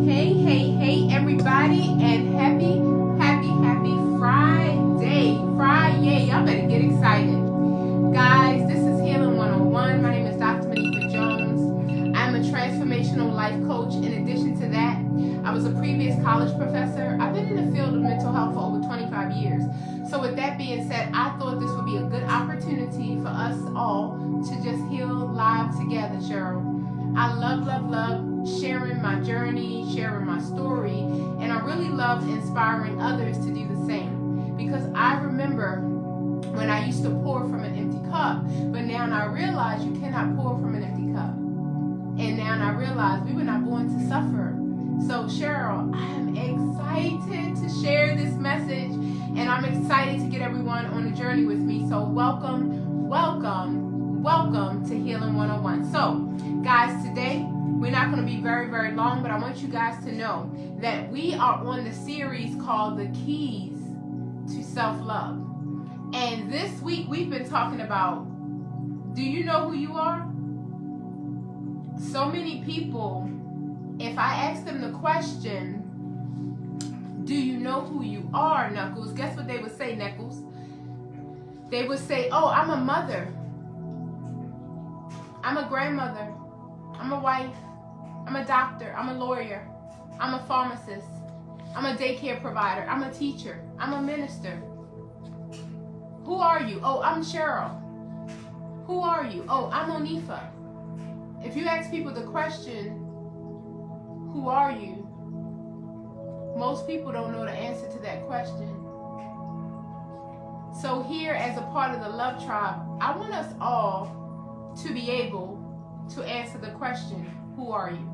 Hey, everybody, and happy Friday. Y'all better get excited. Guys, this is Healing 101. My name is DrMonifa Jones. I'm a transformational life coach. In addition to that, I was a previous college professor. I've been in the field of mental health for over 25 years. So with that being said, I thought this would be a good opportunity for us all to just heal live together, Cheryl. I love sharing my journey, sharing my story, and I really love inspiring others to do the same. Because I remember when I used to pour from an empty cup, but now I realize you cannot pour from an empty cup. And now I realize we were not born to suffer. So Cheryl, I am excited to share this message, and I'm excited to get everyone on a journey with me. So welcome to Healing 101. So guys, today we're not going to be very long, but I want you guys to know that we are on the series called The Keys to Self-Love. And this week we've been talking about, do you know who you are? So many people, if I ask them the question, do you know who you are, Knuckles? Guess what they would say, Knuckles? They would say, oh, I'm a mother. I'm a grandmother. I'm a wife. I'm a doctor. I'm a lawyer. I'm a pharmacist. I'm a daycare provider. I'm a teacher. I'm a minister. Who are you? Oh, I'm Cheryl. Who are you? Oh, I'm Monifa. If you ask people the question, who are you? Most people don't know the answer to that question. So here, as a part of the Love Tribe, I want us all to be able to answer the question, who are you?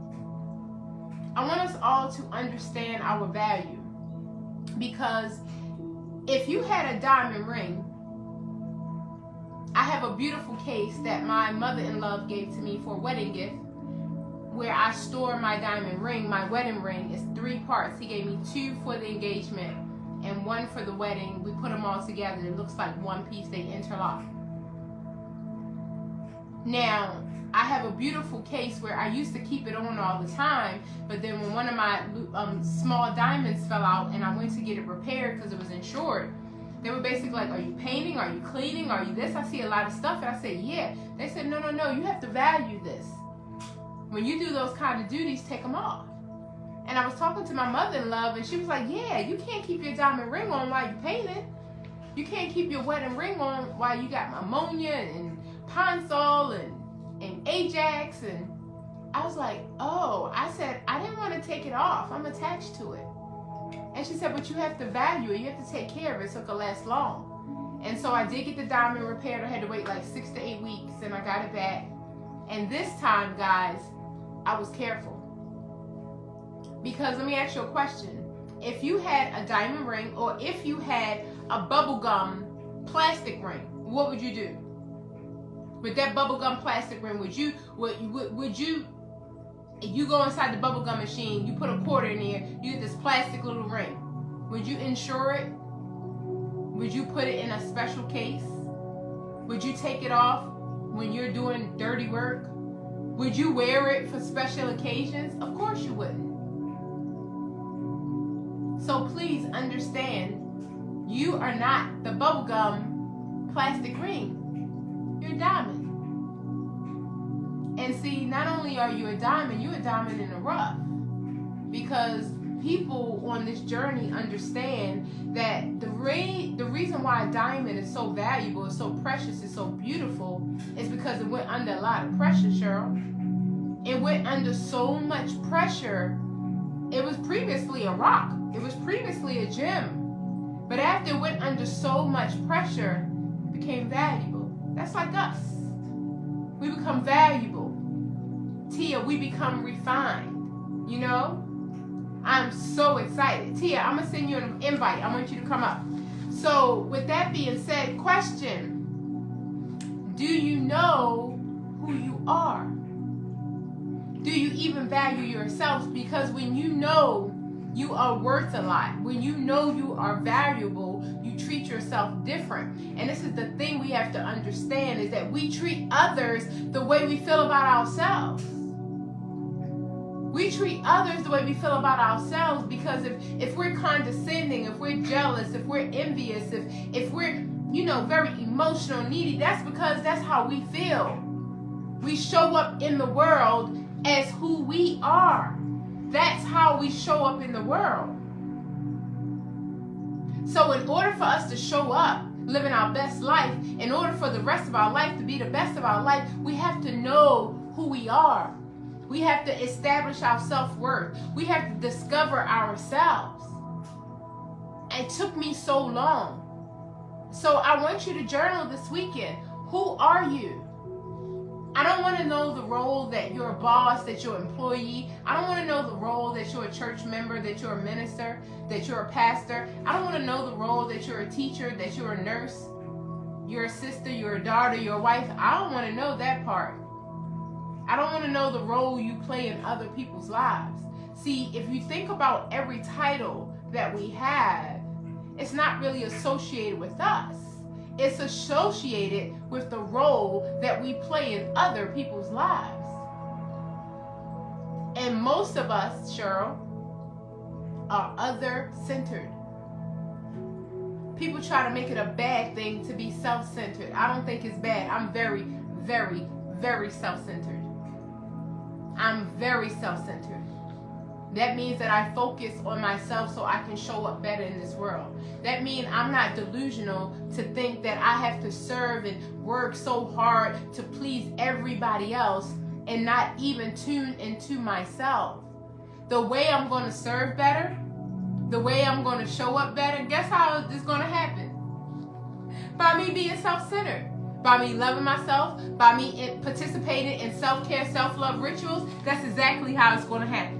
I want us all to understand our value, because if you had a diamond ring, I have a beautiful case that my mother-in-law gave to me for a wedding gift, where I store my diamond ring. My wedding ring is 3 parts. He gave me 2 for the engagement and 1 for the wedding. We put them all together. It looks like one piece. They interlock. Now, I have a beautiful case where I used to keep it on all the time, but then when one of my small diamonds fell out and I went to get it repaired because it was insured, they were basically like, are you painting? Are you cleaning? Are you this? I see a lot of stuff. And I said, yeah. They said, no, you have to value this. When you do those kind of duties, take them off. And I was talking to my mother-in-law, and she was like, yeah, you can't keep your diamond ring on while you're painting. You can't keep your wedding ring on while you got ammonia and Ponsol and Ajax. And I was like, oh, I said, I didn't want to take it off. I'm attached to it. And she said, but you have to value it. You have to take care of it so it can last long. And so I did get the diamond repaired. I had to wait like 6 to 8 weeks, and I got it back. And this time, guys, I was careful. Because let me ask you a question. If you had a diamond ring, or if you had a bubblegum plastic ring, what would you do? With that bubblegum plastic ring, would you go inside the bubblegum machine, you put a quarter in there, you get this plastic little ring. Would you insure it? Would you put it in a special case? Would you take it off when you're doing dirty work? Would you wear it for special occasions? Of course you wouldn't. So please understand, you are not the bubblegum plastic ring. You're a diamond. And see, not only are you a diamond, you're a diamond in the rough. Because people on this journey understand that the reason why a diamond is so valuable, is so precious, is so beautiful, is because it went under a lot of pressure, Cheryl. It went under so much pressure. It was previously a rock. It was previously a gem. But after it went under so much pressure, it became valuable. That's like us. We become valuable. Tia, we become refined. You know? I'm so excited. Tia, I'm going to send you an invite. I want you to come up. So, with that being said, question. Do you know who you are? Do you even value yourself? Because when you know you are worth a lot, when you know you are valuable, you treat yourself different. And this is the thing we have to understand, is that we treat others the way we feel about ourselves. We treat others the way we feel about ourselves, because if we're condescending, if we're jealous, if we're envious, if we're, very emotional, needy, that's because that's how we feel. We show up in the world as who we are. That's how we show up in the world. So in order for us to show up, living our best life, in order for the rest of our life to be the best of our life, we have to know who we are. We have to establish our self-worth. We have to discover ourselves. It took me so long. So I want you to journal this weekend. Who are you? I don't want to know the role that you're a boss, that you're an employee. I don't want to know the role that you're a church member, that you're a minister, that you're a pastor. I don't want to know the role that you're a teacher, that you're a nurse, you're a sister, you're a daughter, you're a wife. I don't want to know that part. I don't want to know the role you play in other people's lives. See, if you think about every title that we have, it's not really associated with us. It's associated with the role that we play in other people's lives. And most of us, Cheryl, are other-centered. People try to make it a bad thing to be self-centered. I don't think it's bad. I'm very, very, very self-centered. I'm very self-centered. That means that I focus on myself so I can show up better in this world. That means I'm not delusional to think that I have to serve and work so hard to please everybody else and not even tune into myself. The way I'm going to serve better, the way I'm going to show up better, guess how it's going to happen? By me being self-centered. By me loving myself, by me participating in self-care, self-love rituals. That's exactly how it's going to happen.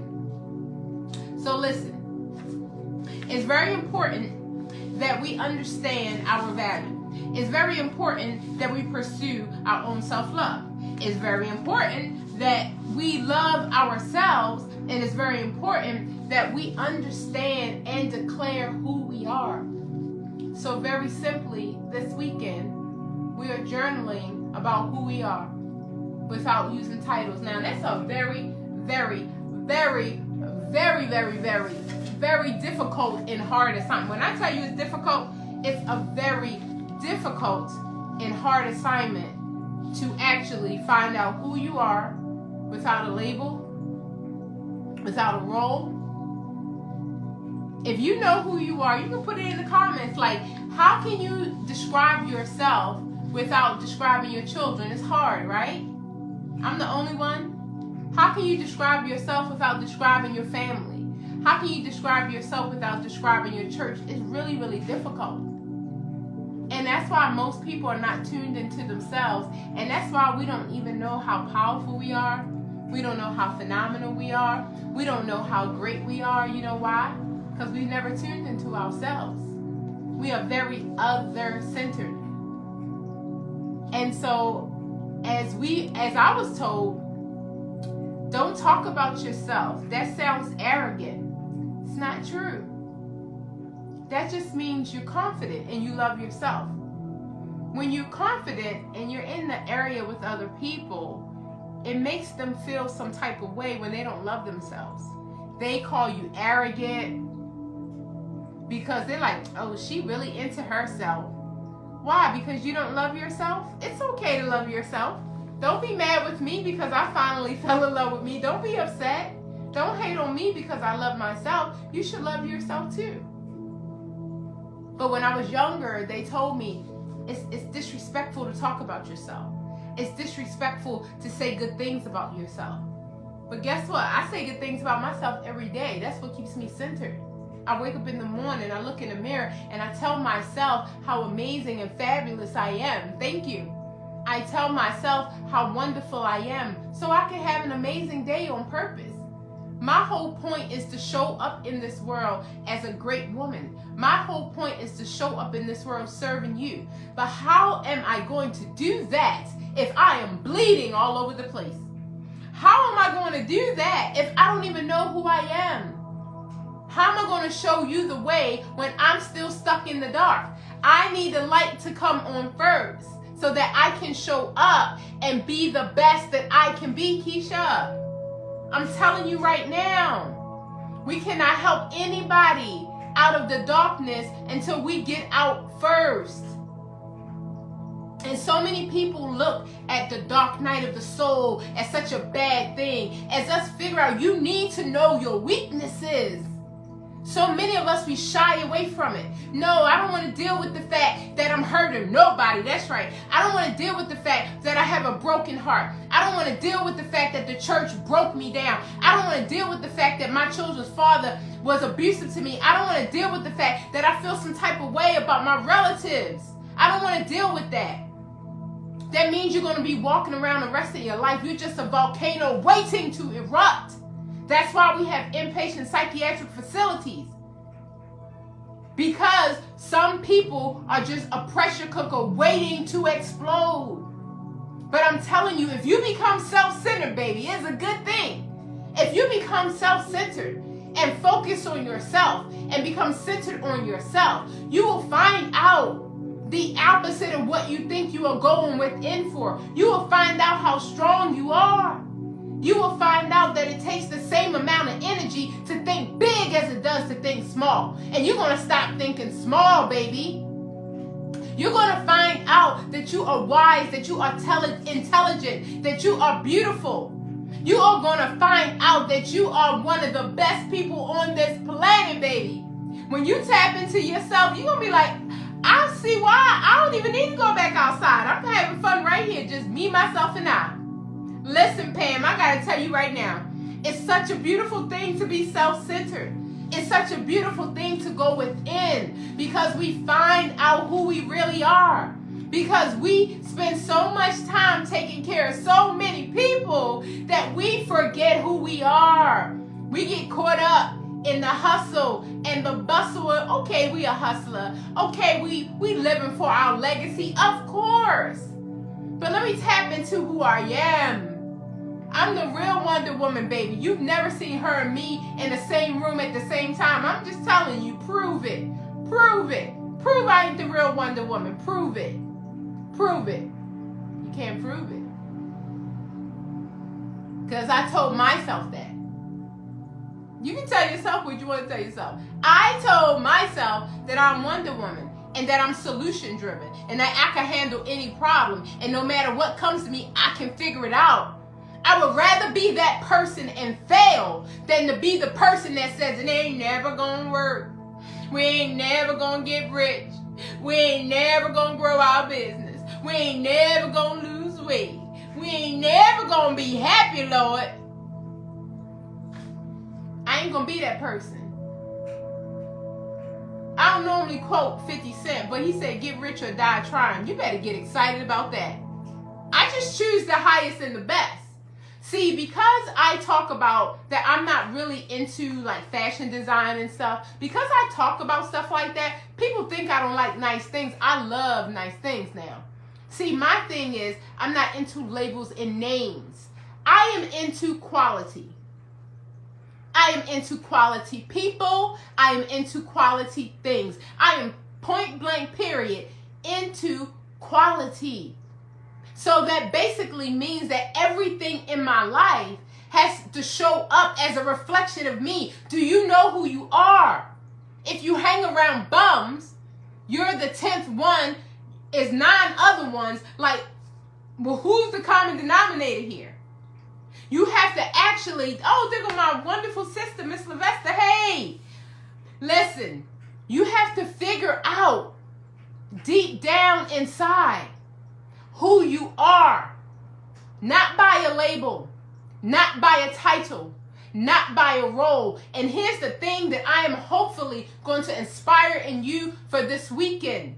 So listen, it's very important that we understand our value. It's very important that we pursue our own self-love. It's very important that we love ourselves, and it's very important that we understand and declare who we are. So very simply, this weekend, we are journaling about who we are without using titles. Now, that's a very, very, very, very, very, very, very difficult and hard assignment. When I tell you it's difficult, it's a very difficult and hard assignment to actually find out who you are without a label, without a role. If you know who you are, you can put it in the comments. Like, how can you describe yourself without describing your children? It's hard, right? I'm the only one. How can you describe yourself without describing your family? How can you describe yourself without describing your church? It's really, really difficult. And that's why most people are not tuned into themselves. And that's why we don't even know how powerful we are. We don't know how phenomenal we are. We don't know how great we are. You know why? Because we've never tuned into ourselves. We are very other-centered. And so, as I was told, don't talk about yourself. That sounds arrogant. It's not true. That just means you're confident and you love yourself. When you're confident and you're in the area with other people, it makes them feel some type of way when they don't love themselves. They call you arrogant because they're like, oh, she really into herself. Why? Because you don't love yourself? It's okay to love yourself. Don't be mad with me because I finally fell in love with me. Don't be upset. Don't hate on me because I love myself. You should love yourself too. But when I was younger, they told me it's disrespectful to talk about yourself. It's disrespectful to say good things about yourself. But guess what? I say good things about myself every day. That's what keeps me centered. I wake up in the morning, I look in the mirror, and I tell myself how amazing and fabulous I am. Thank you. I tell myself how wonderful I am so I can have an amazing day on purpose. My whole point is to show up in this world as a great woman. My whole point is to show up in this world serving you. But how am I going to do that if I am bleeding all over the place? How am I going to do that if I don't even know who I am? How am I going to show you the way when I'm still stuck in the dark? I need the light to come on first so that I can show up and be the best that I can be, Keisha. I'm telling you right now, we cannot help anybody out of the darkness until we get out first. And so many people look at the dark night of the soul as such a bad thing. As us figure out, you need to know your weaknesses. So many of us, we shy away from it. No, I don't want to deal with the fact that I'm hurting nobody. That's right. I don't want to deal with the fact that I have a broken heart. I don't want to deal with the fact that the church broke me down. I don't want to deal with the fact that my children's father was abusive to me. I don't want to deal with the fact that I feel some type of way about my relatives. I don't want to deal with that. That means you're going to be walking around the rest of your life. You're just a volcano waiting to erupt. That's why we have inpatient psychiatric facilities. Because some people are just a pressure cooker waiting to explode. But I'm telling you, if you become self-centered, baby, it's a good thing. If you become self-centered and focus on yourself and become centered on yourself, you will find out the opposite of what you think you are going within for. You will find out how strong you are. You will find out that it takes the same amount of energy to think big as it does to think small. And you're going to stop thinking small, baby. You're going to find out that you are wise, that you are intelligent, that you are beautiful. You are going to find out that you are one of the best people on this planet, baby. When you tap into yourself, you're going to be like, I see why. I don't even need to go back outside. I'm having fun right here. Just me, myself, and I. Listen, Pam, I got to tell you right now, it's such a beautiful thing to be self-centered. It's such a beautiful thing to go within because we find out who we really are. Because we spend so much time taking care of so many people that we forget who we are. We get caught up in the hustle and the bustle of, okay, we a hustler. Okay, we living for our legacy, of course. But let me tap into who I am. I'm the real Wonder Woman, baby. You've never seen her and me in the same room at the same time. I'm just telling you, prove it. Prove it. Prove I ain't the real Wonder Woman. Prove it. Prove it. You can't prove it. Because I told myself that. You can tell yourself what you want to tell yourself. I told myself that I'm Wonder Woman and that I'm solution driven and that I can handle any problem. And no matter what comes to me, I can figure it out. I would rather be that person and fail than to be the person that says it ain't never gonna work. We ain't never gonna get rich. We ain't never gonna grow our business. We ain't never gonna lose weight. We ain't never gonna be happy, Lord. I ain't gonna be that person. I don't normally quote 50 Cent, but he said, get rich or die trying. You better get excited about that. I just choose the highest and the best. See, because I talk about that I'm not really into like fashion design and stuff, because I talk about stuff like that, people think I don't like nice things. I love nice things now. See, my thing is I'm not into labels and names. I am into quality. I am into quality people. I am into quality things. I am point blank period into quality. So that basically means that everything in my life has to show up as a reflection of me. Do you know who you are? If you hang around bums, you're the 10th one, is 9 other ones. Like, well, who's the common denominator here? You have to actually, oh, there go my wonderful sister, Miss Sylvester. Hey, listen, you have to figure out deep down inside who you are, not by a label, not by a title, not by a role. And here's the thing that I am hopefully going to inspire in you for this weekend.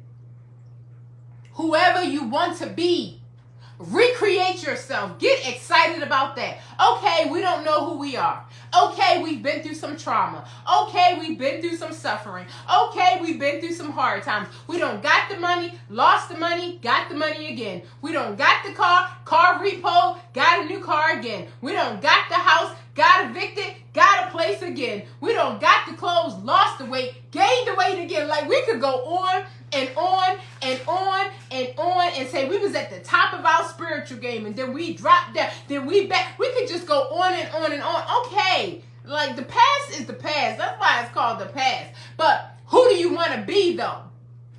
Whoever you want to be, recreate yourself. Get excited about that. Okay, we don't know who we are. Okay, we've been through some trauma. Okay, we've been through some suffering. Okay, we've been through some hard times. We don't got the money, lost the money, got the money again. We don't got the car repo, got a new car again. We don't got the house, got evicted, got a place again. We don't got the clothes, lost the weight, gained the weight again. Like, we could go on and on and on and on and say we was at the top of our spiritual game and then we dropped down, then we back. We could just go on and on and on. Okay, like, the past is the past. That's why it's called the past. But who do you want to be, though?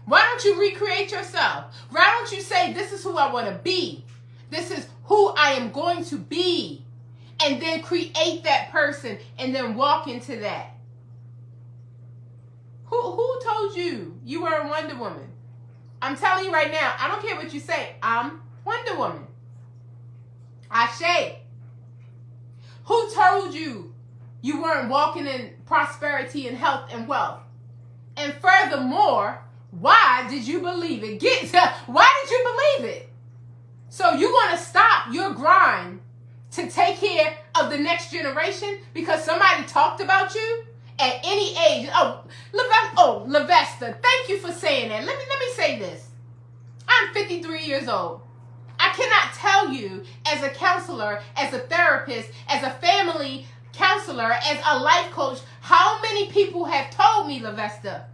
Why don't you recreate yourself? Why don't you say, this is who I want to be? This is who I am going to be. And then create that person and then walk into that. Who told you you were a Wonder Woman? I'm telling you right now, I don't care what you say. I'm Wonder Woman. Ashe. Who told you you weren't walking in prosperity and health and wealth? And furthermore, why did you believe it? Why did you believe it? So you want to stop your grind to take care of the next generation because somebody talked about you at any age. Lavesta, thank you for saying that. Let me say this. I'm 53 years old. I cannot tell you as a counselor, as a therapist, as a family counselor, as a life coach, how many people have told me, Lavesta,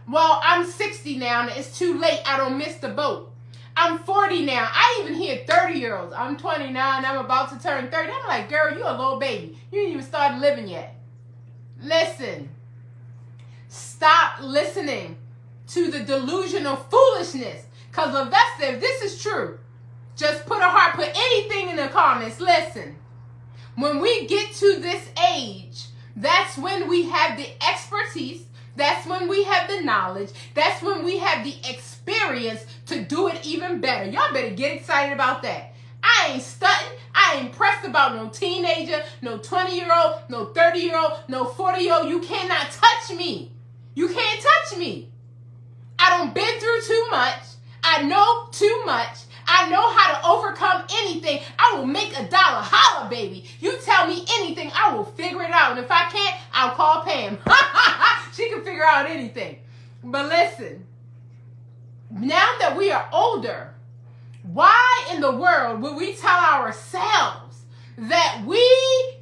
well, I'm 60 now and it's too late. I don't miss the boat. I'm 40 now. I even hear 30-year-olds. I'm 29. I'm about to turn 30. I'm like, girl, you a little baby. You ain't even started living yet. Listen. Stop listening to the delusional foolishness. Because, Lavesta, if this is true, just put anything in the comments. Listen. When we get to this age, that's when we have the expertise. That's when we have the knowledge. That's when we have the experience to do it even better. Y'all better get excited about that. I ain't stunting. I ain't pressed about no teenager, no 20-year-old, no 30-year-old, no 40-year-old. You cannot touch me. You can't touch me. I done been through too much. I know too much. I know how to overcome anything. I will make $1. Holla, baby. You tell me anything, I will figure it out. And if I can't, I'll call Pam. She can figure out anything. But listen, now that we are older, why in the world would we tell ourselves that we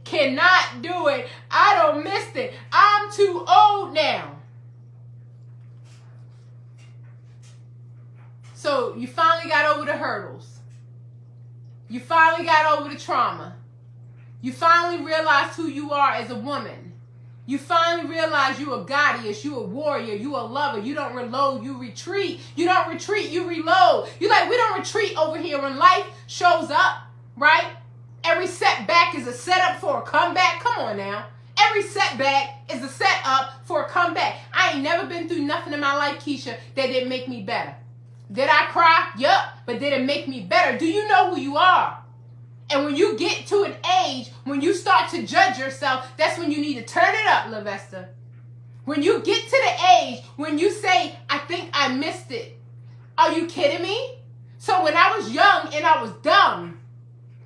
cannot do it? I don't miss it. I'm too old now. So you finally got over the hurdles. You finally got over the trauma. You finally realized who you are as a woman. You finally realize you a goddess, you a warrior, you a lover. You don't reload, you retreat. You don't retreat, you reload. You like, we don't retreat over here when life shows up, right? Every setback is a setup for a comeback. Come on now. Every setback is a setup for a comeback. I ain't never been through nothing in my life, Keisha, that didn't make me better. Did I cry? Yup. But did it make me better? Do you know who you are? And when you get to an age, when you start to judge yourself, that's when you need to turn it up, Lavesta. When you get to the age, when you say, I think I missed it. Are you kidding me? So when I was young and I was dumb,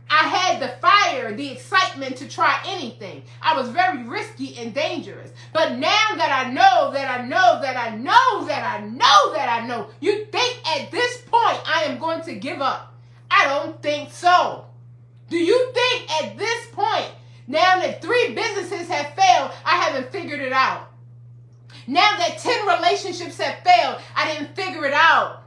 I had the fire, the excitement to try anything. I was very risky and dangerous. But now that I know, you think at this point I am going to give up. I don't think so. Do you think at this point, now that 3 businesses have failed, I haven't figured it out? Now that 10 relationships have failed, I didn't figure it out.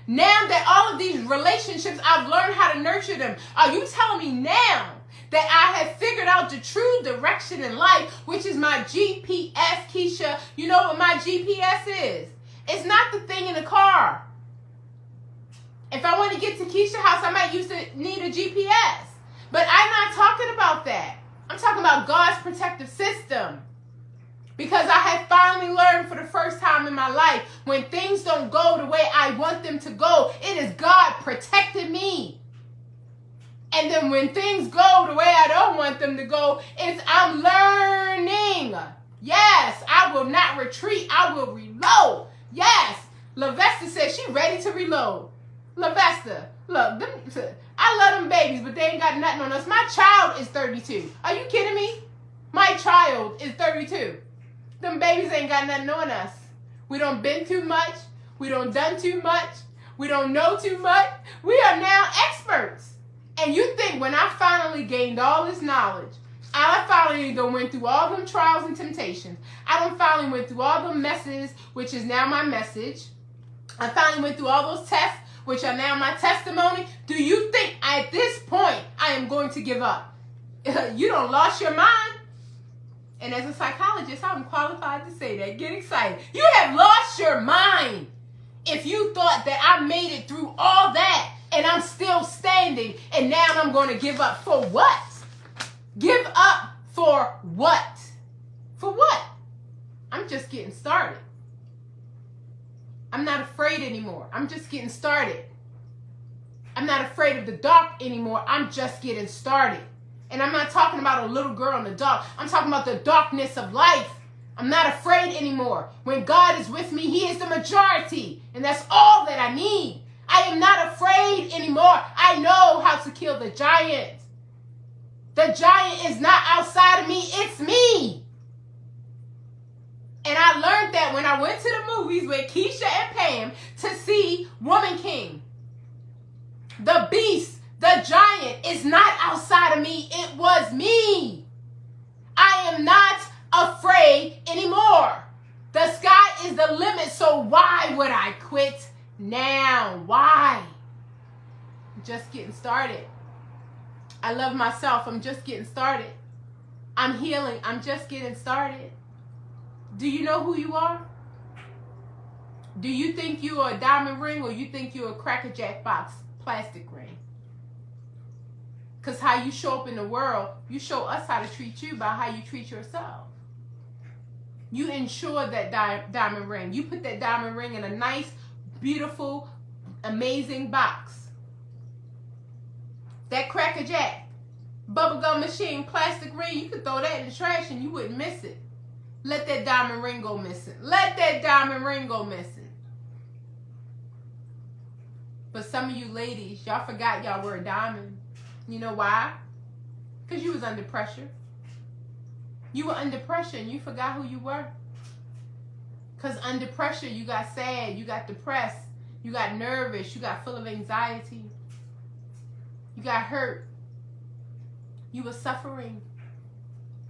Now that all of these relationships, I've learned how to nurture them. Are you telling me now that I have figured out the true direction in life, which is my GPS, Keisha? You know what my GPS is? It's not the thing in the car. If I want to get to Keisha's house, I might need a GPS. But I'm not talking about that. I'm talking about God's protective system. Because I have finally learned for the first time in my life, when things don't go the way I want them to go, it is God protecting me. And then when things go the way I don't want them to go, I'm learning. Yes, I will not retreat. I will reload. Yes, Lavesta says she's ready to reload. Lavesta, look, I love them babies, but they ain't got nothing on us. My child is 32. Are you kidding me? My child is 32. Them babies ain't got nothing on us. We don't been too much. We don't done too much. We don't know too much. We are now experts. And you think when I finally gained all this knowledge, I finally done went through all them trials and temptations. I done finally went through all them messes, which is now my message. I finally went through all those tests, which are now my testimony. Do you think at this point I am going to give up? You done lost your mind? And as a psychologist, I'm qualified to say that. Get excited. You have lost your mind if you thought that I made it through all that and I'm still standing and now I'm going to give up. For what? Give up for what? For what? I'm just getting started. I'm not afraid anymore. I'm just getting started. I'm not afraid of the dark anymore. I'm just getting started. And I'm not talking about a little girl in the dark. I'm talking about the darkness of life. I'm not afraid anymore. When God is with me, he is the majority. And that's all that I need. I am not afraid anymore. I know how to kill the giant. The giant is not outside of me. It's me. And I learned that when I went to the movies with Keisha and Pam to see Woman King. The beast, the giant is not outside of me. It was me. I am not afraid anymore. The sky is the limit, so why would I quit now? Why? I'm just getting started. I love myself. I'm just getting started. I'm healing. I'm just getting started. Do you know who you are? Do you think you are a diamond ring or you think you're a Cracker Jack box plastic ring? Because how you show up in the world, you show us how to treat you by how you treat yourself. You ensure that diamond ring. You put that diamond ring in a nice, beautiful, amazing box. That Cracker Jack bubblegum machine plastic ring, you could throw that in the trash and you wouldn't miss it. Let that diamond ring go missing. Let that diamond ring go missing. But some of you ladies, y'all forgot y'all were a diamond. You know why? Because you was under pressure. You were under pressure and you forgot who you were. Because under pressure, you got sad, you got depressed, you got nervous, you got full of anxiety. You got hurt. You were suffering.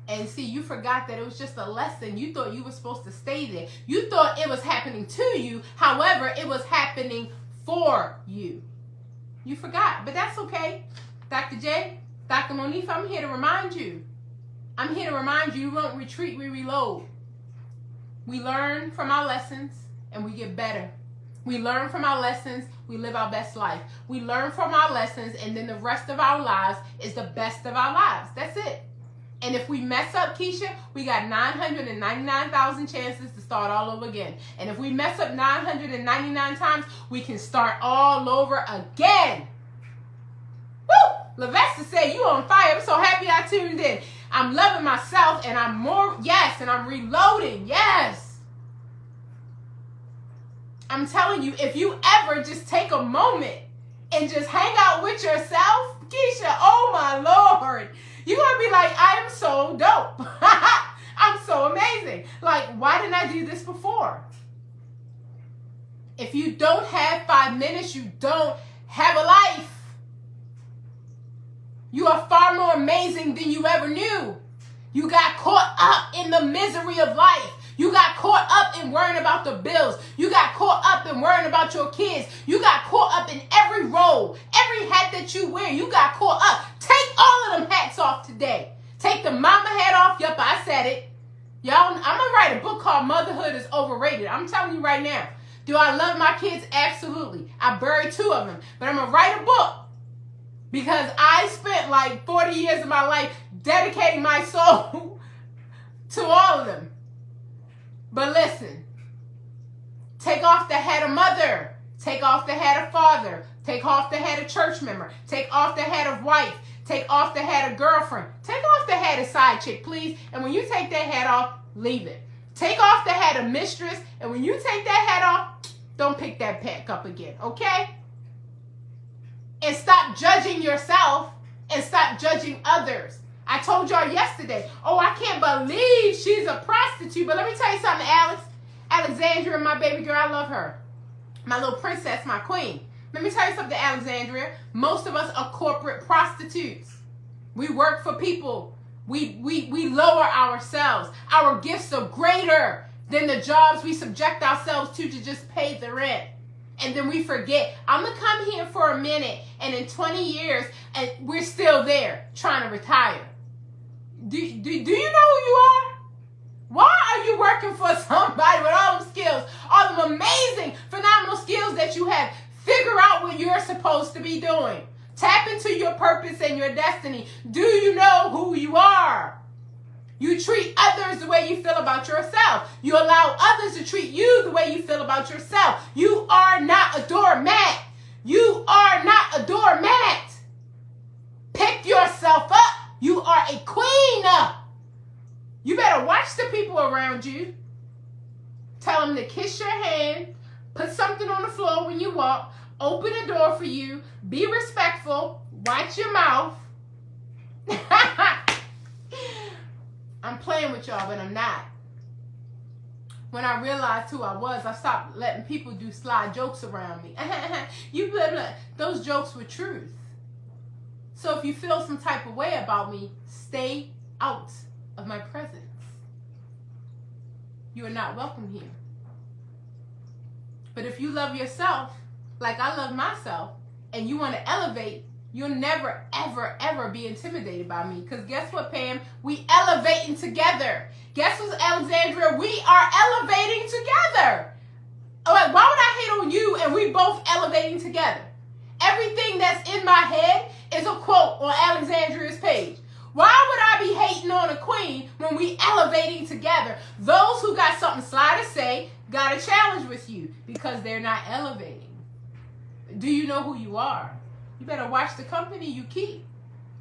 And see, you forgot that it was just a lesson. You thought you were supposed to stay there. You thought it was happening to you. However, it was happening for you. You forgot, but that's okay. Dr. J, Dr. Monifa, I'm here to remind you. I'm here to remind you, we won't retreat, we reload. We learn from our lessons and we get better. We learn from our lessons, we live our best life. We learn from our lessons and then the rest of our lives is the best of our lives. That's it. And if we mess up, Keisha, we got 999,000 chances to start all over again. And if we mess up 999 times, we can start all over again. Woo! Lavesta said, you on fire. I'm so happy I tuned in. I'm loving myself and I'm more, yes, and I'm reloading, yes. I'm telling you, if you ever just take a moment and just hang out with yourself, Keisha, oh my Lord, you're going to be like, I am so dope. I'm so amazing. Like, why didn't I do this before? If you don't have 5 minutes, you don't have a life. You are far more amazing than you ever knew. You got caught up in the misery of life. You got caught up in worrying about the bills. You got caught up in worrying about your kids. You got caught up in every role, every hat that you wear. You got caught up. Take all of them hats off today. Take the mama hat off. Yup, I said it. Y'all, I'm going to write a book called Motherhood is Overrated. I'm telling you right now. Do I love my kids? Absolutely. I buried 2 of them. But I'm going to write a book because I spent like 40 years of my life dedicating my soul to all of them. But listen, take off the hat of mother, take off the hat of father, take off the hat of church member, take off the hat of wife, take off the hat of girlfriend, take off the hat of side chick, please. And when you take that hat off, leave it. Take off the hat of mistress, and when you take that hat off, don't pick that pack up again, okay? And stop judging yourself and stop judging others. I told y'all yesterday, oh, I can't believe she's a prostitute. But let me tell you something, Alexandria, my baby girl, I love her. My little princess, my queen. Let me tell you something, Alexandria. Most of us are corporate prostitutes. We work for people. We lower ourselves. Our gifts are greater than the jobs we subject ourselves to just pay the rent. And then we forget, I'm going to come here for a minute, and in 20 years, and we're still there trying to retire. Do you know who you are? Why are you working for somebody with all them skills, all them amazing, phenomenal skills that you have? Figure out what you're supposed to be doing. Tap into your purpose and your destiny. Do you know who you are? You treat others the way you feel about yourself. You allow others to treat you the way you feel about yourself. You are not a doormat. You are not a doormat. Pick yourself up. You are a queen. You better watch the people around you. Tell them to kiss your hand. Put something on the floor when you walk. Open a door for you. Be respectful. Watch your mouth. I'm playing with y'all, but I'm not. When I realized who I was, I stopped letting people do sly jokes around me. You blah, blah. Those jokes were truth. So if you feel some type of way about me, stay out of my presence. You are not welcome here. But if you love yourself like I love myself, and you want to elevate, you'll never, ever, ever be intimidated by me. Because guess what, Pam? We elevating together. Guess what, Alexandria? We are elevating together. All right, why would I hate on you and we both elevating together? Everything that's in my head is a quote on Alexandria's page. Why would I be hating on a queen when we elevating together? Those who got something sly to say got a challenge with you because they're not elevating. Do you know who you are? You better watch the company you keep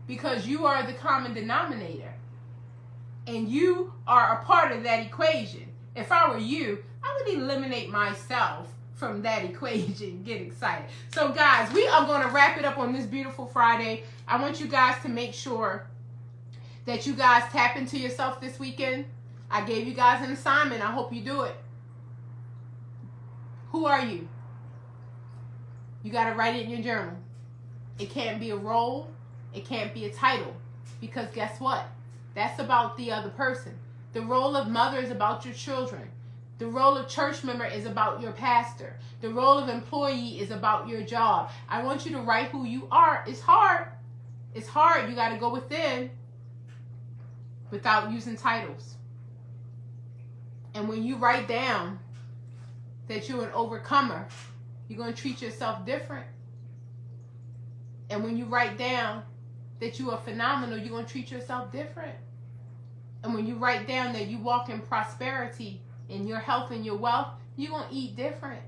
because you are the common denominator. And you are a part of that equation. If I were you, I would eliminate myself from that equation. Get excited. So guys, we are going to wrap it up on this beautiful Friday. I want you guys to make sure that you guys tap into yourself this weekend. I gave you guys an assignment. I hope you do it. Who are you? You got to write it in your journal. It can't be a role. It can't be a title. Because guess what? That's about the other person. The role of mother is about your children. The role of church member is about your pastor. The role of employee is about your job. I want you to write who you are. It's hard. It's hard. You got to go within without using titles. And when you write down that you're an overcomer, you're going to treat yourself different. And when you write down that you are phenomenal, you're going to treat yourself different. And when you write down that you walk in prosperity, in your health and your wealth, you're going to eat different.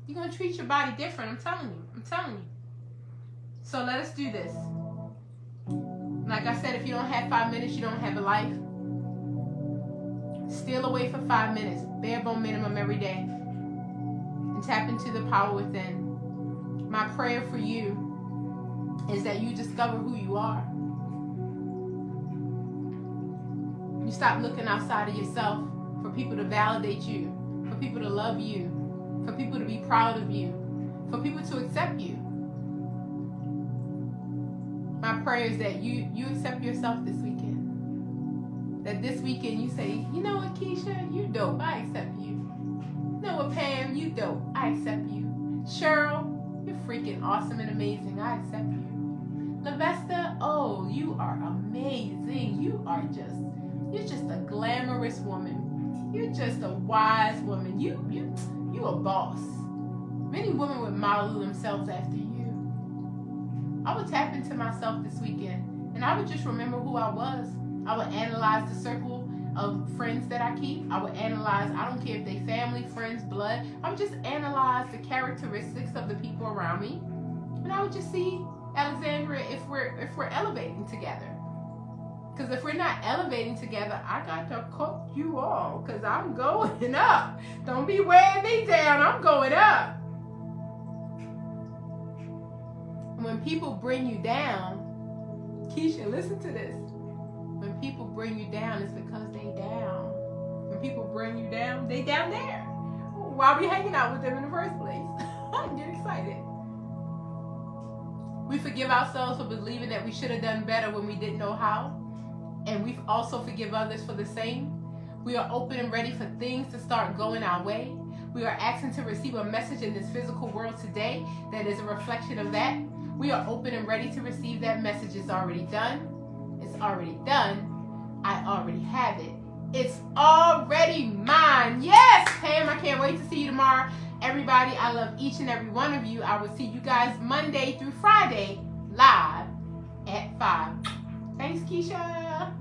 You're going to treat your body different. I'm telling you. I'm telling you. So let us do this. Like I said, if you don't have 5 minutes, you don't have a life. Steal away for 5 minutes. Bare bone minimum every day. And tap into the power within. My prayer for you is that you discover who you are. You stop looking outside of yourself for people to validate you, for people to love you, for people to be proud of you, for people to accept you. My prayer is that you accept yourself this weekend. That this weekend you say, you know what, Keisha, you dope, I accept you. You know what, Pam, you dope, I accept you. Cheryl, you're freaking awesome and amazing, I accept you. Lavesta, oh, you are amazing. You're just a glamorous woman. You're just a wise woman. You a boss. Many women would model themselves after you. I would tap into myself this weekend, and I would just remember who I was. I would analyze the circle of friends that I keep. I would analyze, I don't care if they family, friends, blood. I would just analyze the characteristics of the people around me, and I would just see, Alexandria, if we're elevating together. Because if we're not elevating together, I got to cook you all. Because I'm going up. Don't be weighing me down. I'm going up. And when people bring you down, Keisha, listen to this. When people bring you down, it's because they down. When people bring you down, they down there. Why are we hanging out with them in the first place? I get excited. We forgive ourselves for believing that we should have done better when we didn't know how. and we also forgive others for the same. We are open and ready for things to start going our way. We are asking to receive a message in this physical world today that is a reflection of that. We are open and ready to receive that message. It's already done. It's already done. I already have it. It's already mine. Yes, Pam, I can't wait to see you tomorrow. Everybody, I love each and every one of you. I will see you guys Monday through Friday live at 5. Thanks, Keisha.